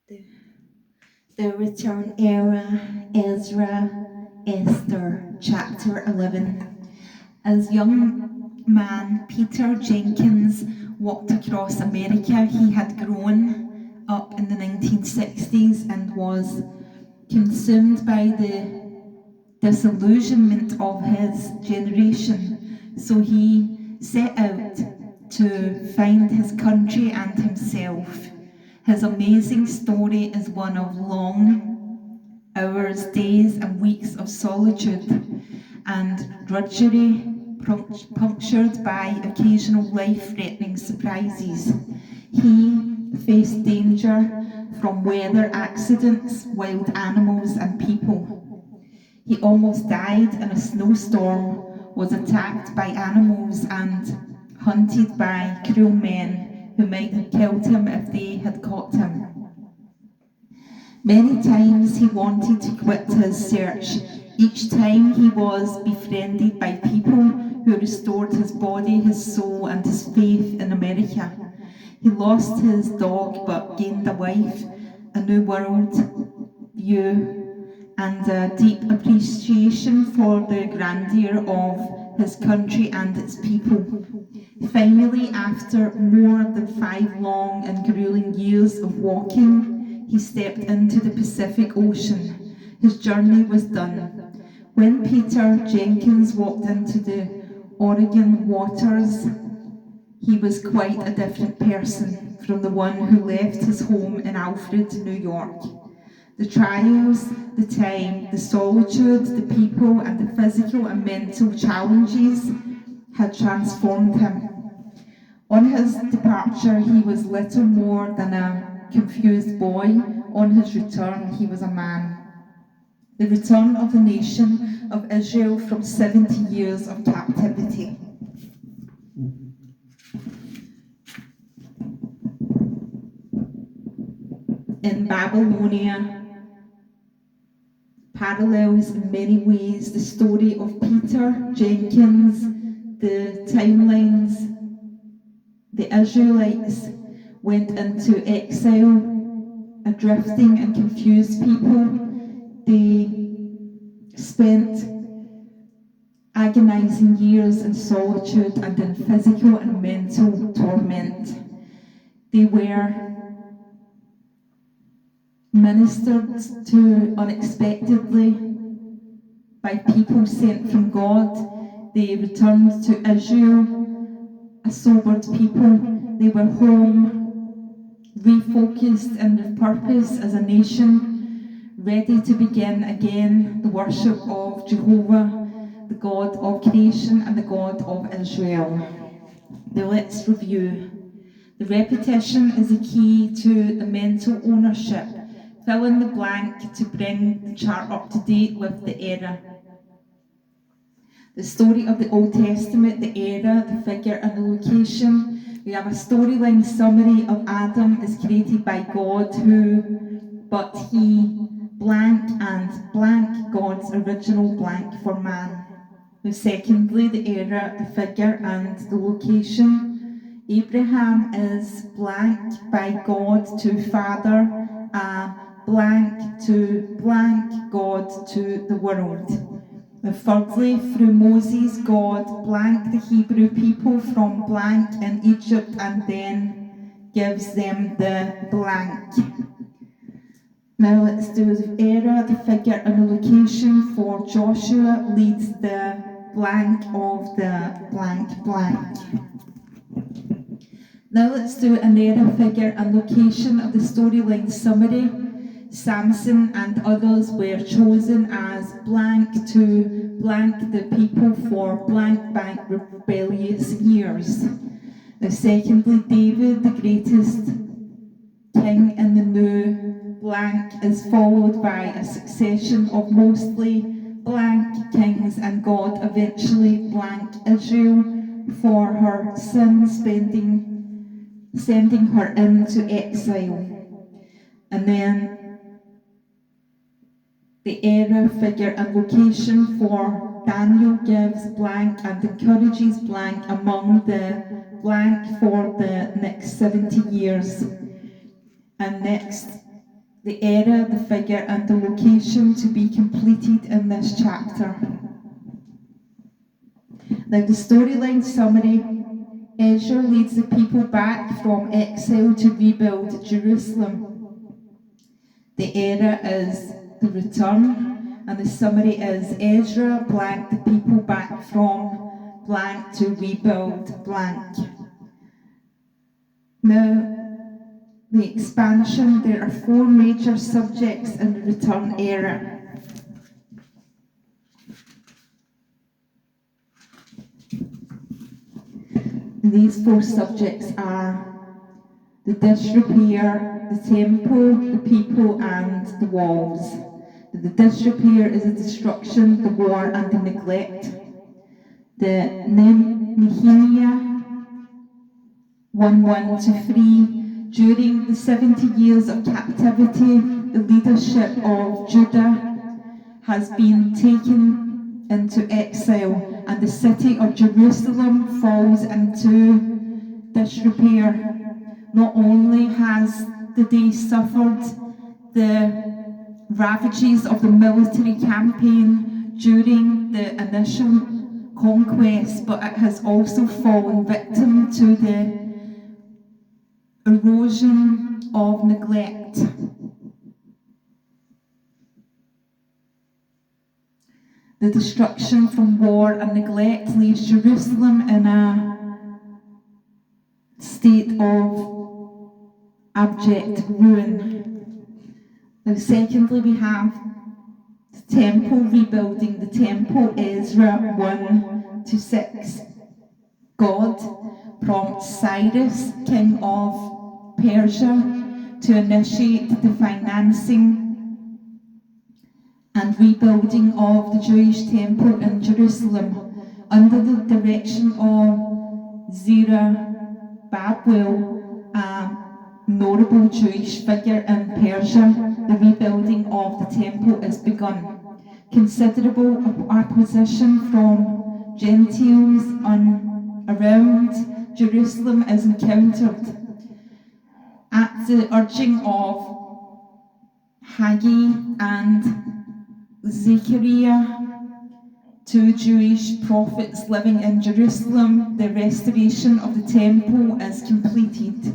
The, the Return Era, Ezra, Esther, Chapter 11. As young man Peter Jenkins walked across America, he had grown up in the 1960s and was consumed by the disillusionment of his generation. So he set out to find his country and himself. His amazing story is one of long hours, days, and weeks of solitude and drudgery, punctured by occasional life-threatening surprises. He faced danger from weather accidents, wild animals, and people. He almost died in a snowstorm, was attacked by animals, and hunted by cruel men who might have killed him if they had caught him. Many times he wanted to quit his search. Each time he was befriended by people who restored his body, his soul, and his faith in America. He lost his dog but gained a wife, a new world view, and a deep appreciation for the grandeur of his country and its people. Finally, after more than 5 long and grueling years of walking, he stepped into the Pacific Ocean. His journey was done. When Peter Jenkins walked into the Oregon waters, he was quite a different person from the one who left his home in Alfred, New York. The trials, the time, the solitude, the people, and the physical and mental challenges had transformed him. On his departure, he was little more than a confused boy. On his return, he was a man. The return of the nation of Israel from 70 years of captivity. In Babylonia, parallels in many ways the story of Peter Jenkins, the timelines. The Israelites went into exile, a drifting and confused people. They spent agonizing years in solitude and in physical and mental torment. They were ministered to unexpectedly by people sent from God. They returned to Israel, a sobered people. They were home, refocused in their purpose as a nation, ready to begin again the worship of Jehovah, the God of creation and the God of Israel. Now let's review. The repetition is a key to the mental ownership. Fill in the blank to bring the chart up to date with the era. The story of the Old Testament, the era, the figure, and the location. We have a storyline summary of Adam is created by God but he, blank and blank, God's original blank for man. Now, secondly, the era, the figure, and the location. Abraham is blank by God to father, blank to blank God to the world. Thirdly, through Moses, God blanked the Hebrew people from blank in Egypt and then gives them the blank. Now let's do the era, the figure, and the location. For Joshua leads the blank of the blank blank. Now let's do an era, figure, and location of the storyline summary. Samson and others were chosen as blank to blank the people for blank bank rebellious years. Now secondly, David, the greatest king in the new blank, is followed by a succession of mostly blank kings, and God eventually blank Israel for her sin, sending her into exile. And then the era, figure, and location. For Daniel gives blank and encourages blank among the blank for the next 70 years. And next, the era, the figure and the location to be completed in this chapter. Now the storyline summary, Ezra leads the people back from exile to rebuild Jerusalem. The era is the return, and the summary is Ezra blank the people back from blank to rebuild blank. Now, the expansion, there are 4 major subjects in the return era. These 4 subjects are the disrepair, the temple, the people, and the walls. The disrepair is the destruction, the war, and the neglect. The Nehemiah 1:1-3. During the 70 years of captivity, the leadership of Judah has been taken into exile, and the city of Jerusalem falls into disrepair. Not only has the day suffered the ravages of the military campaign during the initial conquest, but it has also fallen victim to the erosion of neglect. The destruction from war and neglect leaves Jerusalem in a state of abject ruin. Now, secondly, we have the temple rebuilding. The temple, Ezra 1-6. God prompts Cyrus, king of Persia, to initiate the financing and rebuilding of the Jewish temple in Jerusalem under the direction of Zerubbabel, a notable Jewish figure in Persia. The rebuilding of the temple is begun. Considerable opposition from Gentiles around Jerusalem is encountered. At the urging of Haggai and Zechariah, 2 Jewish prophets living in Jerusalem, the restoration of the temple is completed.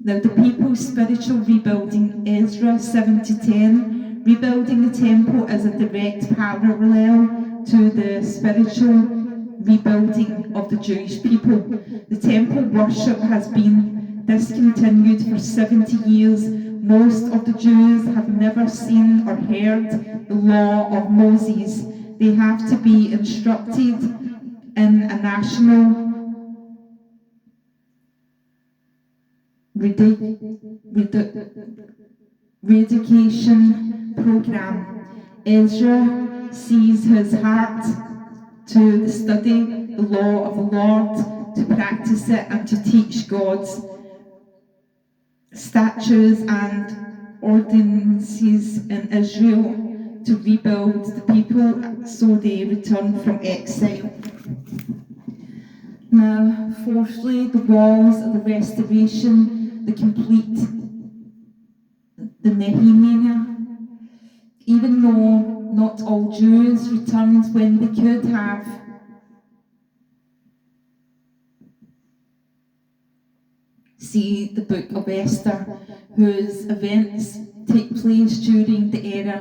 Now the people's spiritual rebuilding, Ezra 7-10, rebuilding the temple is a direct parallel to the spiritual rebuilding of the Jewish people. The temple worship has been discontinued for 70 years. Most of the Jews have never seen or heard the law of Moses. They have to be instructed in a national reeducation program. Ezra sees his heart to study the law of the Lord, to practice it and to teach God's statutes and ordinances in Israel to rebuild the people so they return from exile. Now, fourthly, the walls of the restoration, the complete, the Nehemiah. Even though not all Jews returned when they could have, see the book of Esther, whose events take place during the era.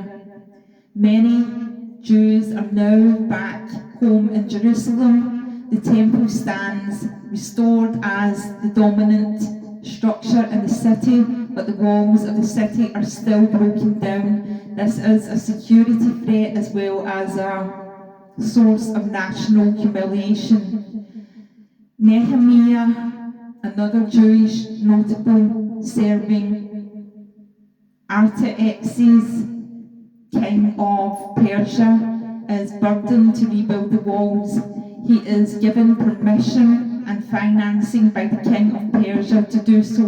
Many Jews are now back home in Jerusalem. The temple stands restored as the dominant structure in the city, but the walls of the city are still broken down. This is a security threat as well as a source of national humiliation. Nehemiah, another Jewish notable, serving Artaxerxes, king of Persia, is burdened to rebuild the walls. He is given permission and financing by the king of Persia to do so.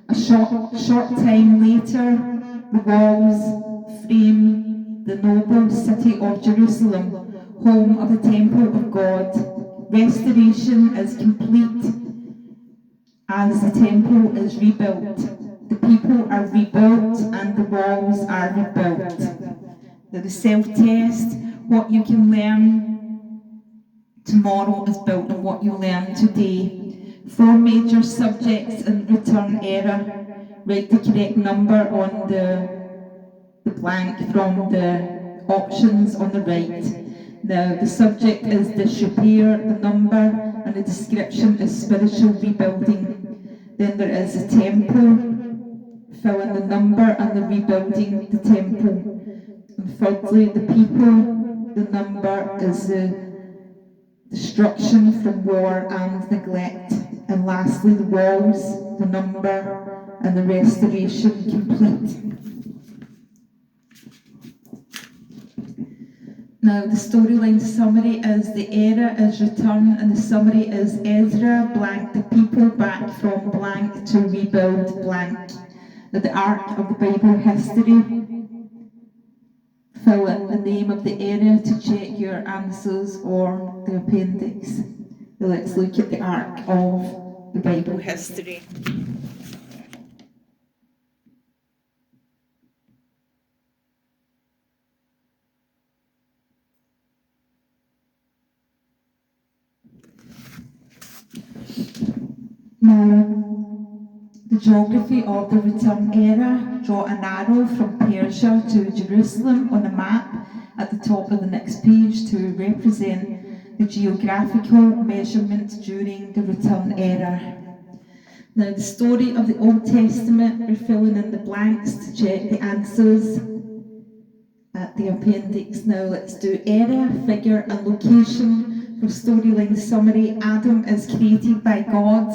A short time later, the walls frame the noble city of Jerusalem, home of the temple of God. Restoration is complete as the temple is rebuilt. The people are rebuilt and the walls are rebuilt. Now the self-test, what you can learn tomorrow is built on what you learn today. 4 major subjects in return era. Write the correct number on the blank from the options on the right. Now the subject is disrepair, the number, and the description is spiritual rebuilding. Then there is the temple, fill in the number and the rebuilding the temple. And thirdly, the people, the number is the destruction from war and neglect. And lastly, the walls, the number, and the restoration complete. Now the storyline summary is the era is return, and the summary is Ezra blank the people back from blank to rebuild blank. Now the arc of the Bible history, fill in the name of the area to check your answers or the appendix. Now let's look at the arc of the Bible history. Now, the geography of the return era, draw an arrow from Persia to Jerusalem on a map at the top of the next page to represent the geographical measurement during the return era. Now, the story of the Old Testament, we're filling in the blanks to check the answers at the appendix. Now, let's do era, figure, and location. For storyline summary, Adam is created by God,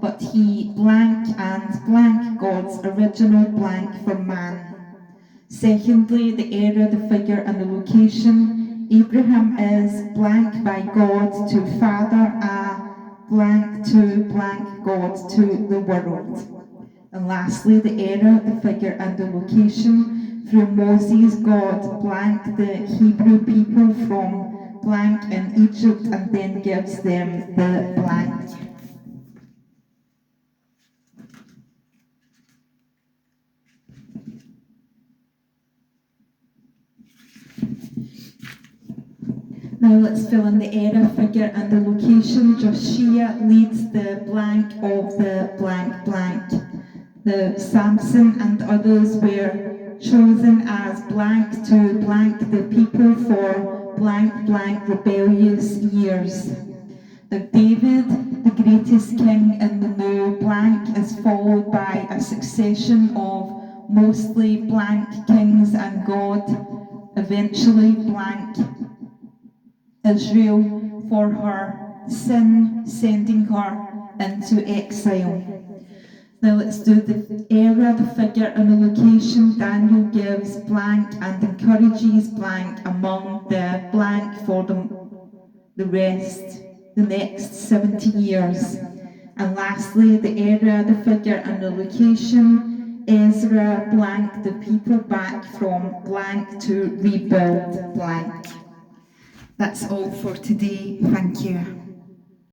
but he blank and blank God's original blank for man. Secondly, the era, the figure, and the location. Abraham is blank by God to father a blank to blank God to the world. And lastly, the era, the figure, and the location. Through Moses, God blank the Hebrew people from blank in Egypt and then gives them the blank. Now let's fill in the era, figure, and the location. Joshua leads the blank of the blank blank. The Samson and others were chosen as blank to blank the people for blank blank rebellious years. Now David, the greatest king in the new blank, is followed by a succession of mostly blank kings, and God eventually blank Israel for her sin, sending her into exile. Now let's do the era, the figure, and the location. Daniel gives blank and encourages blank among the blank for the rest, the next 70 years. And lastly, the era, the figure, and the location. Ezra blank the people back from blank to rebuild blank. That's all for today. Thank you.